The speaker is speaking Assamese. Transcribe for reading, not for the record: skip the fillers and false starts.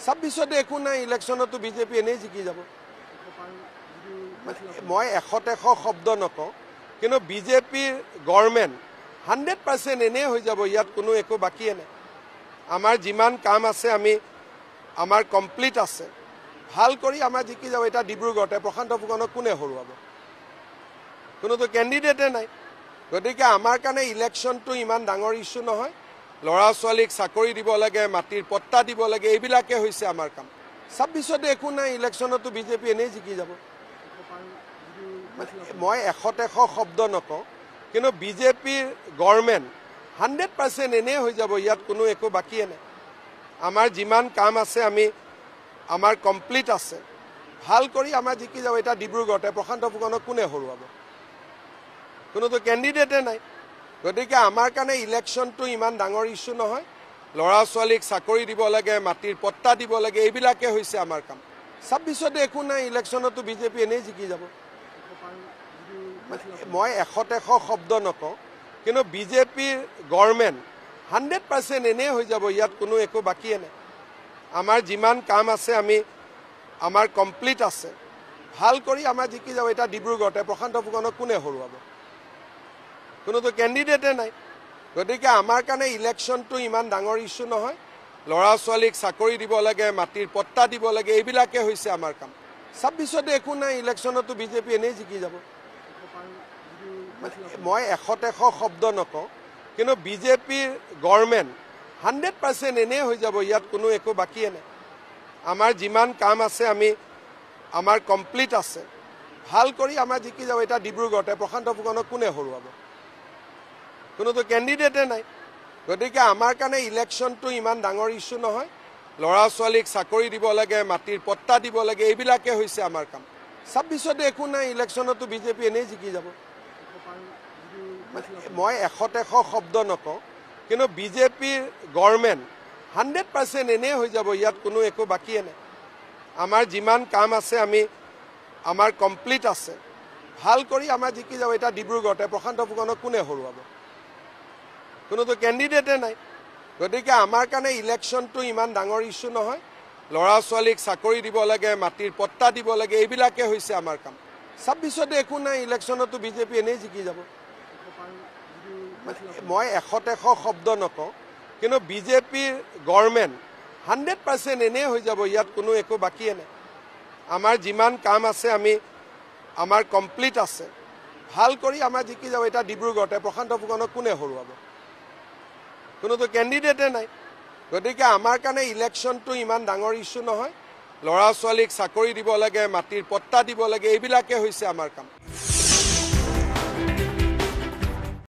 26 একো নাই ইলেকশনতো বিজেপি এনেই জিকি যাব মই 100 শব্দ নকওঁ কিন্তু বিজেপিৰ গভৰ্ণমেণ্ট 100% এনে হৈ যাব ইয়াত কোনো একো বাকি নাই আমাৰ যিমান কাম আছে আমি আমাৰ কমপ্লিট আছে ভাল কৰি আমাৰ জিকি যাব এটা ডিব্ৰুগড়তে প্ৰশান্ত ফুকনক কোনে হৰুৱাব কোনোতো ক্যান্ডিডেটে নাই গতিকে আমাৰ কাৰণে ইলেকশনটো ইমান ডাঙৰ ইস্যু নহয় লৰা ছোৱালীক চাকৰি দিব লাগে মাটিৰ পট্টা দিব লাগে এইবিলাকে হৈছে আমাৰ কাম 26 একো নাই ইলেকশনতো বিজেপি এনেই জিকি যাব মই 100 শব্দ নকওঁ কিন্তু বিজেপিৰ গভৰ্ণমেণ্ট 100% এনে হৈ যাব ইয়াত কোনো একো বাকি নাই আমাৰ যিমান কাম আছে আমি আমাৰ কমপ্লিট আছে ভাল কৰি আমাৰ জিকি যাব এটা ডিব্ৰুগড়তে প্ৰশান্ত ফুকনক কোনে হৰুৱাব কোনোতো ক্যান্ডিডেটে নাই গতিকে আমাৰ কাৰণে ইলেকশনটো ইমান ডাঙৰ ইস্যু নহয় লৰা ছোৱালীক চাকৰি দিব লাগে মাটিৰ পট্টা দিব লাগে এইবিলাকে হৈছে আমাৰ কাম 26 একো নাই ইলেকশনতো বিজেপি এনেই জিকি যাব মই 100 শব্দ নকওঁ কিন্তু বিজেপিৰ গভৰ্ণমেণ্ট 100% এনে হৈ যাব ইয়াত কোনো একো বাকি নাই আমাৰ যিমান কাম আছে আমি আমাৰ কমপ্লিট আছে ভাল কৰি আমাৰ জিকি যাব এটা ডিব্ৰুগড়তে প্ৰশান্ত ফুকনক কোনে হৰুৱাব কোনোতো ক্যান্ডিডেটে নাই গতিকে আমাৰ কাৰণে ইলেকশনটো ইমান ডাঙৰ ইস্যু নহয় লৰা ছোৱালীক চাকৰি দিব লাগে মাটিৰ পট্টা দিব লাগে এইবিলাকে হৈছে আমাৰ কাম 26 একো নাই ইলেকশনতো বিজেপি এনেই জিকি যাব মই 100 শব্দ নকওঁ কিন্তু বিজেপিৰ গভৰ্ণমেণ্ট 100% এনে হৈ যাব ইয়াত কোনো একো বাকি নাই আমাৰ যিমান কাম আছে আমি আমাৰ কমপ্লিট আছে ভাল কৰি আমাৰ জিকি যাব এটা ডিব্ৰুগড়তে প্ৰশান্ত ফুকনক কোনে হৰুৱাব কোনোতো ক্যান্ডিডেটে নাই গতিকে আমাৰ কাৰণে ইলেকশনটো ইমান ডাঙৰ ইস্যু নহয় লৰা ছোৱালীক চাকৰি দিব লাগে মাটিৰ পট্টা দিব লাগে এইবিলাকে হৈছে আমাৰ কাম 26 একো নাই ইলেকশনতো বিজেপি এনেই জিকি যাব মই 100 শব্দ নকওঁ কিন্তু বিজেপিৰ গভৰ্ণমেণ্ট 100% এনে হৈ যাব ইয়াত কোনো একো বাকি নাই আমাৰ যিমান কাম আছে আমি আমাৰ কমপ্লিট আছে ভাল কৰি আমাৰ জিকি যাব এটা ডিব্ৰুগড়তে প্ৰশান্ত ফুকনক কোনে হৰুৱাব কোনোতো ক্যান্ডিডেটে নাই গতিকে আমাৰ কাৰণে ইলেকশনটো ইমান ডাঙৰ ইস্যু নহয় লৰা ছোৱালীক চাকৰি দিব লাগে মাটিৰ পট্টা দিব লাগে এইবিলাকে হৈছে আমাৰ কাম 26 একো নাই ইলেকশনতো বিজেপি এনেই জিকি যাব মই 100 শব্দ নকওঁ কিন্তু বিজেপিৰ গভৰ্ণমেণ্ট 100% এনে হৈ যাব ইয়াত কোনো একো বাকি নাই আমাৰ যিমান কাম আছে আমি আমাৰ কমপ্লিট আছে ভাল কৰি আমাৰ জিকি যাব এটা ডিব্ৰুগড়তে প্ৰশান্ত ফুকনক কোনে হৰুৱাব কোনোতো ক্যান্ডিডেটে নাই গতিকে আমাৰ কাৰণে ইলেকশনটো ইমান ডাঙৰ ইস্যু নহয় লৰা ছোৱালীক চাকৰি দিব লাগে মাটিৰ পট্টা দিব লাগে এইবিলাকে হৈছে আমাৰ কাম